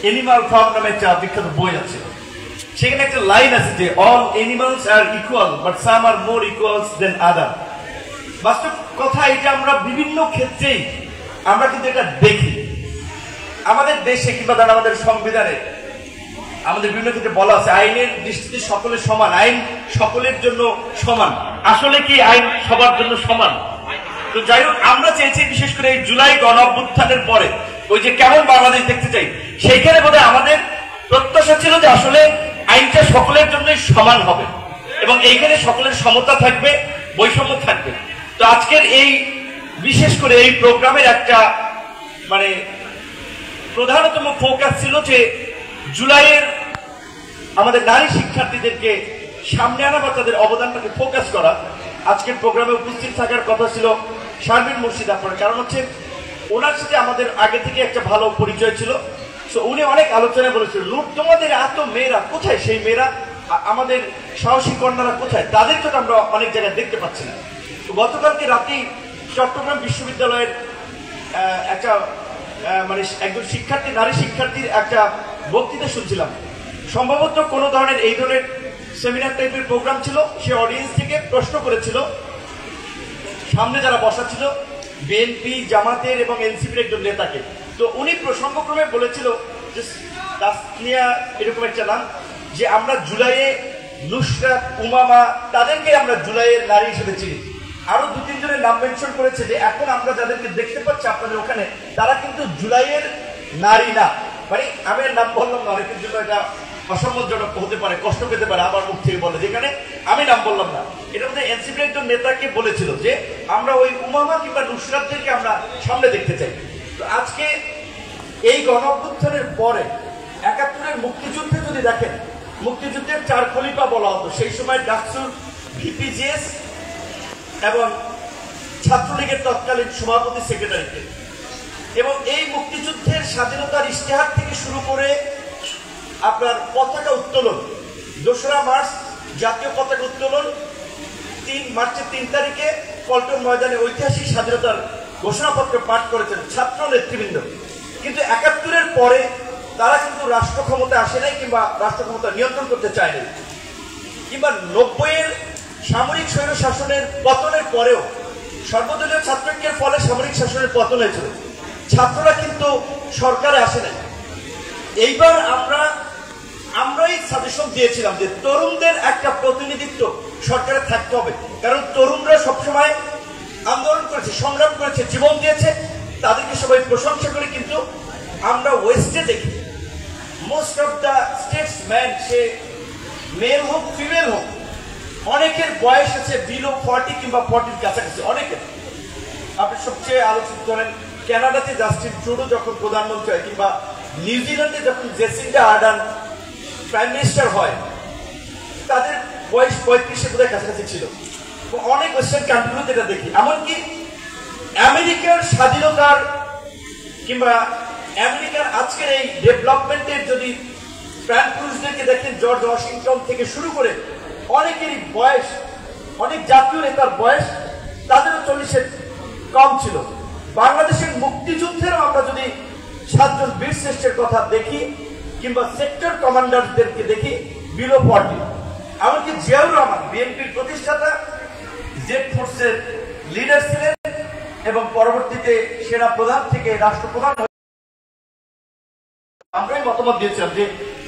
Animal farm নামে একটা বিখ্যাত বই আছে, সেখানে একটা লাইন আছে যে all animals are equal but some are more equals than other. বাস্তব কথা, এটা আমরা বিভিন্ন ক্ষেত্রেই আমরা কিন্তু এটা দেখি। আমাদের দেশে কিংবা আমাদের সংবিধানে আমাদের বিভিন্ন ক্ষেত্রে বলা আছে আইনের দৃষ্টিতে সকলের সমান, আইন সকলের জন্য সমান। আসলে কি আইন সবার জন্য সমান? তো যাই হোক, আমরা চেয়েছি বিশেষ করে এই জুলাই গণঅভ্যুত্থানের পরে ওই যে কেমন বাংলাদেশ দেখতে চাই, সেইখানে বোধহয় আমাদের প্রত্যাশা ছিল যে আসলে আইনটা সকলের জন্যই সমান হবে এবং এইখানে সকলের সমতা থাকবে, বৈষম্য থাকবে। তো আজকের এই বিশেষ করে এই প্রোগ্রামের একটা মানে প্রধানতম ফোকাস ছিল যে জুলাইয়ের আমাদের নারী শিক্ষার্থীদেরকে সামনে আনা বা তাদের অবদানটাকে ফোকাস করা। আজকের প্রোগ্রামে উপস্থিত থাকার কথা ছিল শারমিন মুর্শিদ আপনার, কারণ হচ্ছে ওনার সাথে আমাদের আগে থেকে একটা ভালো পরিচয় ছিল। তো উনি অনেক আলোচনায় বলেছিল, তোমাদের এত মেয়েরা কোথায়, সেই মেয়েরা আমাদের সাহসী কন্যারা কোথায়, তাদেরকে তো আমরা অনেক জায়গায় দেখতে পাচ্ছি না। তো গতকালকে রাতে চট্টগ্রাম বিশ্ববিদ্যালয়ের একটা মানে একজন শিক্ষার্থী, নারী শিক্ষার্থীর একটা বক্তৃতা শুনছিলাম। সম্ভবত কোনো ধরনের এই ধরনের সেমিনার টাইপের প্রোগ্রাম ছিল। সে অডিয়েন্স থেকে প্রশ্ন করেছিল, সামনে যারা বসা ছিল বিএনপি, জামাতের এবং এনসিপির একজন নেতাকে। তো উনি প্রসঙ্গক্রমে বলেছিল যে তাসনিয়া এরকম একটা নাম, যে আমরা জুলাইয়ে নুসরাত, উমামা, তাদেরকে আমরা জুলাইয়ের নারী হিসেবে চিনি। আরো 2-3 জনের নাম মেনশন করেছে যে এখন আমরা যাদেরকে দেখতে পাচ্ছি আপনাদের ওখানে, তারা কিন্তু জুলাইয়ের নারী না। মানে আমি নাম বললাম না, অনেকের জন্য এটা অসম্মানজনক হতে পারে, কষ্ট পেতে পারে আমার মুখ থেকে বলে, যেখানে আমি নাম বললাম না। এটা মধ্যে এনসিপির একজন নেতাকে বলেছিল যে আমরা ওই উমামা কিংবা নুসরাতদেরকে আমরা সামনে দেখতে চাই। তো আজকে এই গণঅভ্যুত্থানের পরে 71-এর মুক্তিযুদ্ধে যদি দেখেন, মুক্তিযুদ্ধের 4 খলিফা বলা হতো সেই সময়, ডাকসুর ভিপিজিএস এবং ছাত্রলীগের তৎকালীন সভাপতি সেক্রেটারিকে। এবং এই মুক্তিযুদ্ধের স্বাধীনতার ইশতেহার থেকে শুরু করে আপনার পতাকা উত্তোলন, 2রা মার্চ জাতীয় পতাকা উত্তোলন, 3 মার্চের 3 তারিখে পল্টন ময়দানে ঐতিহাসিক স্বাধীনতার ঘোষণাপত্র পাঠ করেছেন ছাত্র নেতৃবৃন্দ। কিন্তু 71-এর পরে তারা কিন্তু রাষ্ট্র ক্ষমতায় আসে নাই কিংবা রাষ্ট্র ক্ষমতা নিয়ন্ত্রণ করতে চায়নি, কিংবা 90-এর সামরিক স্বৈর শাসনের পতনের পরেও সর্বদলীয় ছাত্র ঐক্যের ফলে সামরিক শাসনের পতন হয়েছিল, ছাত্ররা কিন্তু সরকারে আসে নাই। এইবার আমরাই সাজেশন দিয়েছিলাম যে তরুণদের একটা প্রতিনিধিত্ব সরকারে থাকতে হবে, কারণ তরুণরা সবসময় আন্দোলন করেছে, সংগ্রাম করেছে, জীবন দিয়েছে, তাদেরকে সবাই প্রশংসা করে। কিন্তু আমরা ওয়েস্টে দেখি মোস্ট অফ দ্য স্টেটসম্যান, সে মেল হোক ফিমেল হোক, অনেকের বয়স আছে বিলো 40 কিংবা 40-র কাছাকাছি অনেকের। আপনি সবচেয়ে আলোচিত করেন কানাডাতে জাস্টিন ট্রুডো যখন প্রধানমন্ত্রী হয়, কিংবা নিউজিল্যান্ডে যখন জেসিন্ডা আর্ডার্ন প্রাইম মিনিস্টার হয়, তাদের বয়স 35-এর বোধহয় কাছাকাছি ছিল। অনেক ওয়েস্টার্ন কান্ট্রিগুলোতে এটা দেখি। এমনকি আমেরিকার স্বাধীনতার কিংবা আমেরিকার আজকের এই ডেভেলপমেন্টের যদি প্রাণ পুরুষদেরকে দেখেন, জর্জ ওয়াশিংটন থেকে শুরু করে অনেকেরই বয়স, অনেক জাতীয় নেতার বয়স তাদেরও 40-এর কম ছিল। বাংলাদেশের মুক্তিযুদ্ধেরও আমরা যদি 7 জন বীর শ্রেষ্ঠের কথা দেখি কিংবা সেক্টর কমান্ডারদেরকে দেখি বিলো 40। এমনকি জিয়াউর রহমান বিএনপির প্রতিষ্ঠাতা, জেড ফোর্সের লিডার ছিলেন এবং পরবর্তীতে সেনা প্রধান থেকে রাষ্ট্রপ্রধান। আমরাই মতামত দিয়েছিলাম যে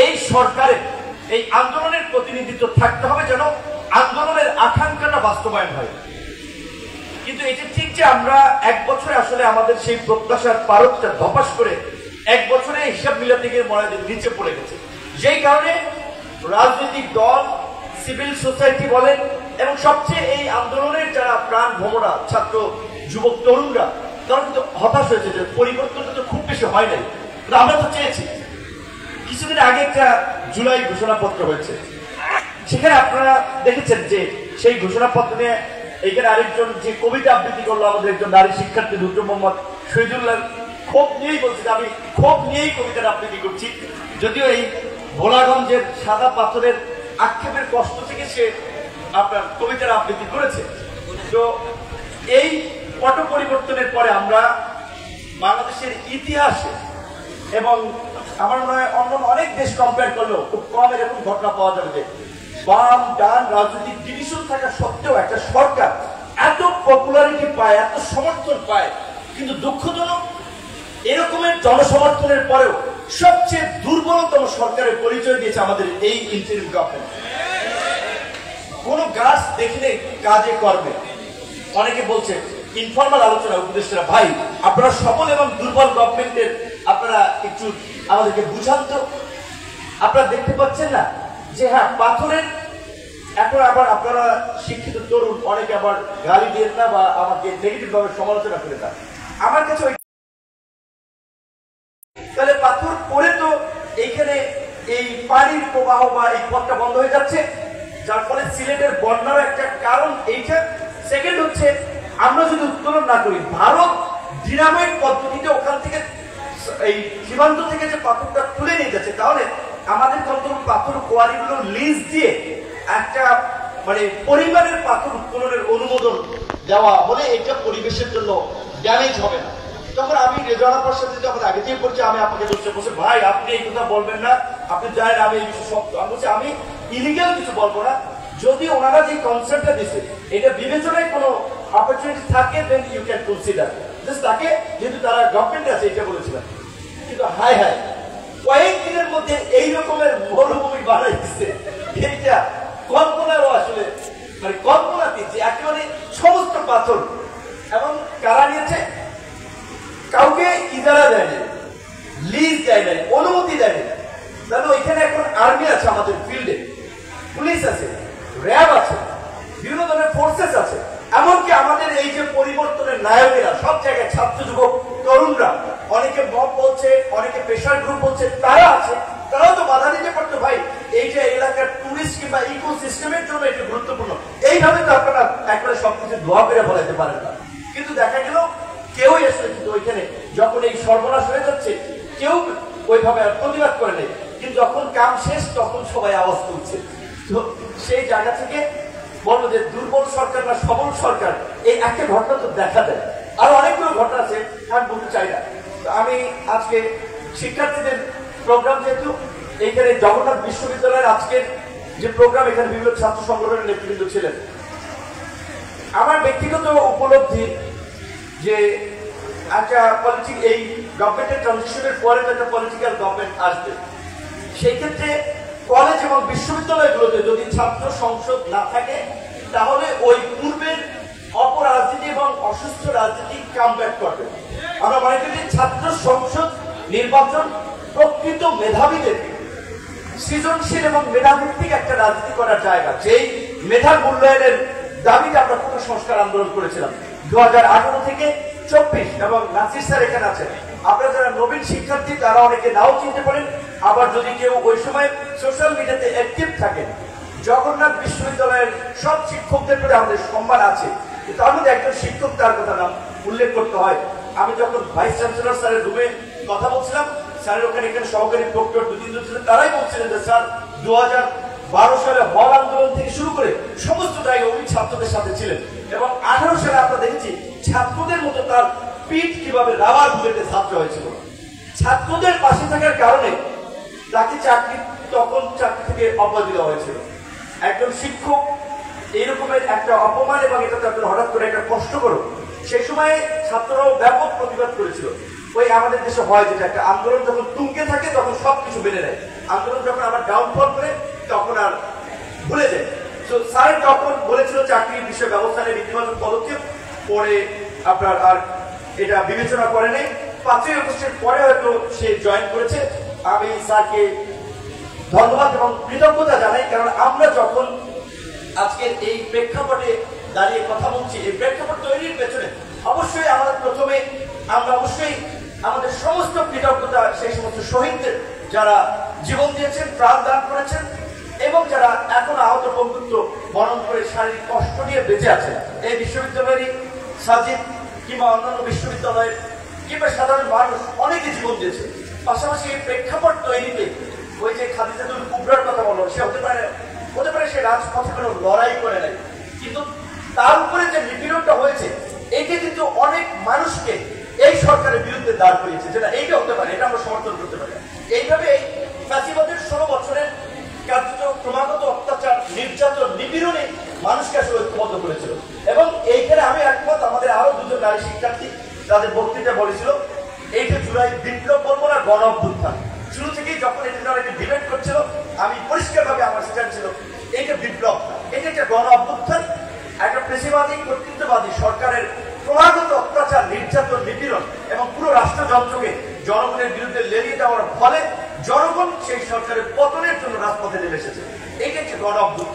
এই সরকারের এই আন্দোলনের প্রতিনিধিত্ব থাকতে হবে যেন আন্দোলনের আকাঙ্ক্ষাটা বাস্তবায়ন হয়। কিন্তু এটা ঠিক যে আমরা 1 বছরে আসলে আমাদের সেই প্রত্যাশার পারদটা ধপাস করে 1 বছরে হিসাব মিলাতে গিয়ে মরাদের নিচে পড়ে গেছে। যেই কারণে রাজনৈতিক দল, সিভিল সোসাইটি বলেন এবং সবচেয়ে এই আন্দোলনের যারা প্রাণ ভোমরা ছাত্র, যুবক, তরুণরা, তারা কিন্তু হতাশ হয়েছে যে পরিবর্তনটা তো খুব বেশি হয় নাই। আমরা তো চেয়েছি। কিছুদিন আগে একটা জুলাই ঘোষণাপত্র হয়েছে, সেখানে আপনারা দেখেছেন যে সেই ঘোষণাপত্র নিয়ে এইখানে আরেকজন যে কবিতা আবৃত্তি করলো আমাদের একজন নারী শিক্ষার্থী রুদ্র মোহাম্মদ শহীদুল্লাহ, ক্ষোভ নিয়েই বলছে, আমি ক্ষোভ নিয়েই কবিতার আবৃত্তি করছি। যদিও এই ভোলাগঞ্জের সাদা পাথরের আক্ষেপের কষ্ট থেকে সে আপনার কবিতার আবৃত্তি করেছে। তো এই পট পরিবর্তনের পরে আমরা বাংলাদেশের ইতিহাসে এবং আমার মনে হয় অন্য অনেক দেশ কম্পেয়ার করলেও খুব কম এরকম ঘটনা পাওয়া যাবে যে বাম ডান রাজনৈতিক ডিভিশন থাকা সত্ত্বেও একটা সরকার এত পপুলারিটি পায়, এত সমর্থন পায়, কিন্তু দুঃখজনক এরকমের জনসমর্থনের পরেও সবচেয়ে দুর্বলতম সরকারের পরিচয় দিয়েছে আমাদের এই ইন্টারিম গভর্নমেন্ট। কোন গাছ দেখলে কাজে করবে। অনেকে বলছে ইনফর্মাল আলোচনা উপদেষ্টারা, ভাই আপনারা সফল এবং দুর্বল গভর্নমেন্টের আপনারা একটু আমাদেরকে বুঝান তো। আপনারা দেখতে পাচ্ছেন না যে হ্যাঁ পাথরের, এখন আবার আপনারা শিক্ষিত তরুণ অনেকে আবার গালি দিয়ে না বা আমাকে নেগেটিভ ভাবে সমালোচনা করে দেন। আমার কাছে তাহলে পাথর পরে তো এইখানে এই পানির প্রবাহ বা এই পথটা বন্ধ হয়ে যাচ্ছে, যার ফলে সিলেটের বন্যার একটা কারণ এইটা। সেকেন্ড হচ্ছে আমরা যদি উত্তোলন না করি, ভারত ডিনামাইট পদ্ধতিতে ওখান থেকে এই সীমান্ত থেকে যে পাথরটা তুলে নিয়ে যাচ্ছে, তাহলে আমাদের অন্তত পাথর কোয়ারিগুলো লিজ দিয়ে একটা মানে পরিমাণের পাথর উত্তোলনের অনুমোদন দেওয়া হলে এটা পরিবেশের জন্য ড্যামেজ হবে না। তখন আমি রেজানার সাথে যখন আগে থেকে করছি, আমি আপনাকে বলছি ভাই আপনি এই কথা বলবেন না, আপনি জানেন আমি এই বিষয়ে সব বলছি, আমি ইলিগাল কিছু বলবো না, যদি ওনারা যে কনসেপ্টটা দিচ্ছে এটা বিবেচনায় কোনো অপরচুনিটি থাকে then you can consider just তাকে, যেহেতু তারা গভর্নমেন্ট আছে এটা বলেছিলেন। কিন্তু হাই হাই কয়েকদিনের মধ্যে এই রকমের মরুভূমি বানাই দিচ্ছে, এইটা কল্পনারও আসলে মানে কল্পনাতীত যে একেবারে সমস্ত পাথর। এবং কারা নিয়েছে? কাউকে ইজারা দেয়নি, লিজ দেয় নাই, অনুমতি দেয়নি। তাহলে ওইখানে এখন আর্মি আছে, আমাদের ফিল্ডে পুলিশ আছে, র্যাব আছে, বিভিন্ন ধরনের ফোর্সেস আছে, এমনকি আমাদের এই যে পরিবর্তনের নায়কেরা সব জায়গায় ছাত্র যুবক তরুণরা, অনেকে মব বলছে, অনেকে প্রেশার গ্রুপ বলছে, তারা আছে, তারাও তো বাধা দিতে পারতো ভাই এই যে এলাকার টুরিস্ট কিংবা ইকো সিস্টেমের জন্য এটা গুরুত্বপূর্ণ। এইভাবে তো আপনারা একবারে সবকিছু ধোয়া করে ফেলাইতে পারেন না। কিন্তু দেখা গেল কেউই আসলে কিন্তু ওইখানে যখন এই সর্বনাশ হয়ে যাচ্ছে কেউ ওইভাবে প্রতিবাদ করে নেই, কিন্তু যখন কাম শেষ তখন সবাই আওয়াজ তুলছে। তো সেই জায়গা থেকে বলবো যে দুর্বল সরকার না সবল সরকার, এই একটা ঘটনা তো দেখা যায়। আর অনেকগুলো ঘটনা আছে, আমি বলতে চাই না। আমি আজকে শিক্ষার্থীদের প্রোগ্রাম, যেহেতু এইখানে জগন্নাথ বিশ্ববিদ্যালয়ের আজকের যে প্রোগ্রাম, এখানে বিভিন্ন ছাত্র সংগঠনের নেতৃবৃন্দ ছিলেন। আমার ব্যক্তিগত উপলব্ধি যে একটা এই গভর্নমেন্টের ট্রানজিশনের পরে তো একটা পলিটিক্যাল গভর্নমেন্ট আসবে, সেই ক্ষেত্রে কলেজ এবং বিশ্ববিদ্যালয়গুলোতে যদি ছাত্র সংসদ না থাকে তাহলে ওই পূর্বের অপরাজনীতি এবং অসুস্থ রাজনীতি কামব্যাক করবে। আমরা মনে করি ছাত্র সংসদ নির্বাচন প্রকৃত মেধাবীদের সৃজনশীল এবং মেধাভিত্তিক একটা রাজনীতি করার জায়গা, যেই মেধা মূল্যায়নের দাবিতে আমরা কোন সংস্কার আন্দোলন করেছিলাম 2018 থেকে 24। এবং নাসির স্যার এখানে আছেন, আপনারা যারা নবীন শিক্ষার্থী তারা অনেকে নাও চিনতে পারেন, আবার যদি কেউ ওই সময় সোশ্যাল মিডিয়াতে অ্যাক্টিভ থাকেন, জগন্নাথ বিশ্ববিদ্যালয়ের সব শিক্ষকদের প্রতি আমাদের সম্মান আছে। তার মধ্যে একজন শিক্ষক, তার কথা নাম উল্লেখ করতে হয়। আমি যখন ভাইস চ্যান্সেলর স্যারের রুমে কথা বলছিলাম, স্যারের ওখানে এখানে সহকারী প্রক্টর দু তিনজন ছিলেন, তারাই বলছিলেন যে স্যার 2012 সালে হল আন্দোলন থেকে শুরু করে সমস্ত জায়গায় উনি ছাত্রদের সাথে ছিলেন, এবং 18 সালে আমরা দেখেছি ছাত্রদের মতো তার পিঠ কিভাবে রাবার বুলেটে ছাত্র হয়েছিল। ছাত্রদের পাশে থাকার কারণে তাকে তখন চাকরি থেকে অব্যাহতি দেওয়া হয়েছিল। একজন শিক্ষক এইরকমের একটা অপমান এবং এটা তাদের হঠাৎ করে একটা কষ্ট করো, সেই সময় ছাত্ররাও ব্যাপক প্রতিবাদ করেছিল। ওই আমাদের দেশে হয় যেটা, একটা আন্দোলন যখন তুঙ্গে থাকে তখন সবকিছু মেনে নেয়, আন্দোলন যখন আবার ডাউনফল করে তখন আর ভুলে যায়। তো স্যার তখন বলেছিল চাকরির বিষয়ে ব্যবস্থা নেই, ইতিবাচক পদক্ষেপ, পরে আপনার আর এটা বিবেচনা করে নেই। 5ই আগস্টের পরে হয়তো সে জয়েন করেছে। আমি স্যারকে ধন্যবাদ এবং কৃতজ্ঞতা জানাই, কারণ আমরা যখন আজকের এই প্রেক্ষাপটে দাঁড়িয়ে কথা বলছি, এই প্রেক্ষাপট তৈরির পেছনে অবশ্যই আমাদের প্রথমে আমরা অবশ্যই আমাদের সমস্ত কৃতজ্ঞতা সেই সমস্ত শহীদদের যারা জীবন দিয়েছেন, প্রাণ দান করেছেন, এবং যারা এখন আহত বন্ধুত্ব বরণ করে শারীরিক কষ্ট নিয়ে বেঁচে আছেন। এই বিশ্ববিদ্যালয়েরই সাজিদ কিংবা অন্যান্য বিশ্ববিদ্যালয়ের কিংবা সাধারণ মানুষ অনেকে জীবন দিয়েছে। পাশাপাশি এই প্রেক্ষাপট তৈরিতে ওই যে খাদিজাতুল কুবরার কথা বলল, সে হতে পারে সে রাজপথে কোনো লড়াই করে নাই, কিন্তু তার উপরে যে নিপীড়নটা হয়েছে এইটা কিন্তু অনেক মানুষকে এই সরকারের বিরুদ্ধে দাঁড় করিয়েছে, যেটা এইটা হতে পারে, এটা আমরা সমর্থন করতে পারি। এইভাবে ফ্যাসিবাদের 16 বছরের কার্যত ক্রমাগত অত্যাচার, নির্যাতন, নিপীড়নে মানুষকে আসলে ঐক্যবদ্ধ করেছিল। এবং এইখানে আমি একমত, আমাদের আরো দুজন নারী শিক্ষার্থী তাদের বক্তৃতা বলেছিল, এইটা জুলাই বিপ্লব বলবো না, গণ অভ্যুত্থান। শুরু থেকেই যখন এটা তারা ডিবেট করছিল, আমি পরিষ্কারভাবে আমার স্ট্যান্ড ছিল, এইটা বিপ্লব না, এটা একটা গণ অভ্যুত্থান। একটা পেশিবাদী কর্তৃত্ববাদী সরকারের ক্রমাগত অত্যাচার, নির্যাতন, নিপীড়ন এবং পুরো রাষ্ট্রযন্ত্রকে জনগণের বিরুদ্ধে লেলিয়ে দেওয়ার ফলে জনগণ সেই সরকারের পতনের জন্য রাজপথে নেমে এসেছে। এইটা হচ্ছে গণ অভ্যুত্থান।